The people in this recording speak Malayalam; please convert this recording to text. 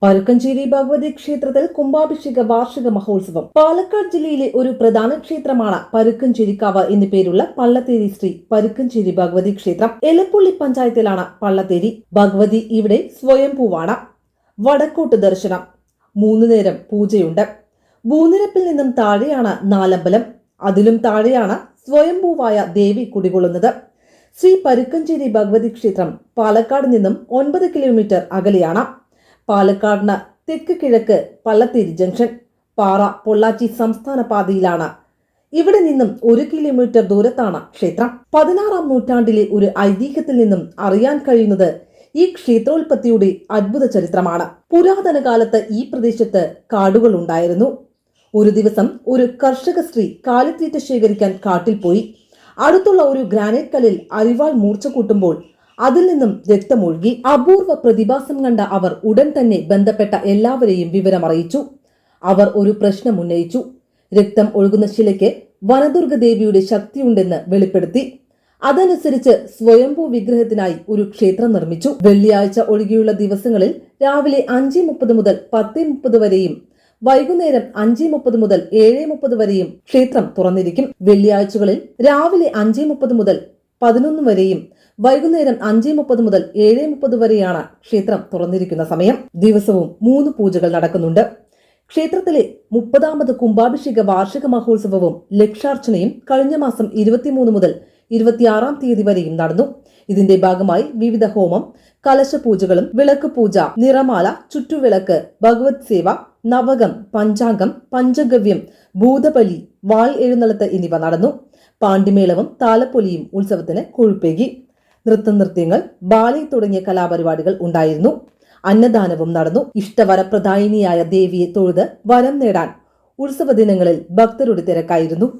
പരുക്കഞ്ചേരി ഭഗവതി ക്ഷേത്രത്തിൽ കുംഭാഭിഷേക വാർഷിക മഹോത്സവം. പാലക്കാട് ജില്ലയിലെ ഒരു പ്രധാന ക്ഷേത്രമാണ് പരുക്കഞ്ചേരിക്കാവ് എന്നു പേരുള്ള പള്ളത്തേരി ശ്രീ പരുക്കഞ്ചേരി ഭഗവതി ക്ഷേത്രം. എലപ്പുള്ളി പഞ്ചായത്തിലാണ് പള്ളത്തേരി. ഭഗവതി ഇവിടെ സ്വയംഭൂവാണ്. വടക്കോട്ട് ദർശനം. 3 നേരം പൂജയുണ്ട്. ഭൂനിരപ്പിൽ നിന്നും താഴെയാണ് നാലമ്പലം. അതിലും താഴെയാണ് സ്വയംഭൂവായ ദേവി കുടികൊള്ളുന്നത്. ശ്രീ പരുക്കഞ്ചേരി ഭഗവതി ക്ഷേത്രം പാലക്കാട് നിന്നും 9 കിലോമീറ്റർ അകലെയാണ്. പാലക്കാടിന് തെക്ക് കിഴക്ക് പള്ളത്തേരി ജംഗ്ഷൻ, പാറ പൊള്ളാച്ചി സംസ്ഥാന പാതയിലാണ്. ഇവിടെ നിന്നും 1 കിലോമീറ്റർ ദൂരത്താണ് ക്ഷേത്രം. 16-ാം നൂറ്റാണ്ടിലെ ഒരു ഐതിഹ്യത്തിൽ നിന്നും അറിയാൻ കഴിയുന്നത് ഈ ക്ഷേത്രോൽപത്തിയുടെ അത്ഭുത ചരിത്രമാണ്. പുരാതന കാലത്ത് ഈ പ്രദേശത്ത് കാടുകൾ ഉണ്ടായിരുന്നു. ഒരു ദിവസം ഒരു കർഷക സ്ത്രീ കാലിത്തീറ്റ ശേഖരിക്കാൻ കാട്ടിൽ പോയി. അടുത്തുള്ള ഒരു ഗ്രാനൈറ്റ് കല്ലിൽ അരിവാൾ മൂർച്ച കൂട്ടുമ്പോൾ അതിൽ നിന്നും രക്തമൊഴുകി. അപൂർവ പ്രതിഭാസം കണ്ട അവർ ഉടൻ തന്നെ ബന്ധപ്പെട്ട എല്ലാവരെയും വിവരമറിയിച്ചു. അവർ ഒരു പ്രശ്നം ഉന്നയിച്ചു. രക്തം ഒഴുകുന്ന ശിലയ്ക്ക് വനദുർഗ ദേവിയുടെ ശക്തിയുണ്ടെന്ന് വെളിപ്പെടുത്തി. അതനുസരിച്ച് സ്വയംഭൂ വിഗ്രഹത്തിനായി ഒരു ക്ഷേത്രം നിർമ്മിച്ചു. വെള്ളിയാഴ്ച ഒഴികെയുള്ള ദിവസങ്ങളിൽ രാവിലെ 5:30 മുതൽ 10:30 വരെയും വൈകുന്നേരം 5:30 മുതൽ 7:30 വരെയും ക്ഷേത്രം തുറന്നിരിക്കും. വെള്ളിയാഴ്ചകളിൽ രാവിലെ 5:30 മുതൽ 11 വരെയും വൈകുന്നേരം 5:30 മുതൽ 7:30 വരെയാണ് ക്ഷേത്രം തുറന്നിരിക്കുന്ന സമയം. ദിവസവും 3 പൂജകൾ നടക്കുന്നുണ്ട്. ക്ഷേത്രത്തിലെ 30ാമത് കുംഭാഭിഷേക വാർഷിക മഹോത്സവവും ലക്ഷാർച്ചനയും കഴിഞ്ഞ മാസം 23 മുതൽ 26-ാം തീയതി വരെയും നടന്നു. ഇതിന്റെ ഭാഗമായി വിവിധ ഹോമം, കലശപൂജകളും, വിളക്ക് പൂജ, നിറമാല, ചുറ്റുവിളക്ക്, ഭഗവത് സേവ, നവകം, പഞ്ചാംഗം, പഞ്ചഗവ്യം, ഭൂതബലി, വാൾ എഴുന്നള്ളത്ത് എന്നിവ നടന്നു. പാണ്ടിമേളവും താലപ്പൊലിയും ഉത്സവത്തിന് കൊഴുപ്പേകി. നൃത്തനൃത്യങ്ങൾ, ബാലി തുടങ്ങിയ കലാപരിപാടികൾ ഉണ്ടായിരുന്നു. അന്നദാനവും നടന്നു. ഇഷ്ടവരപ്രദായിനിയായ ദേവിയെ തൊഴുത് വരം നേടാൻ ഉത്സവ ദിനങ്ങളിൽ ഭക്തരുടെ തിരക്കായിരുന്നു.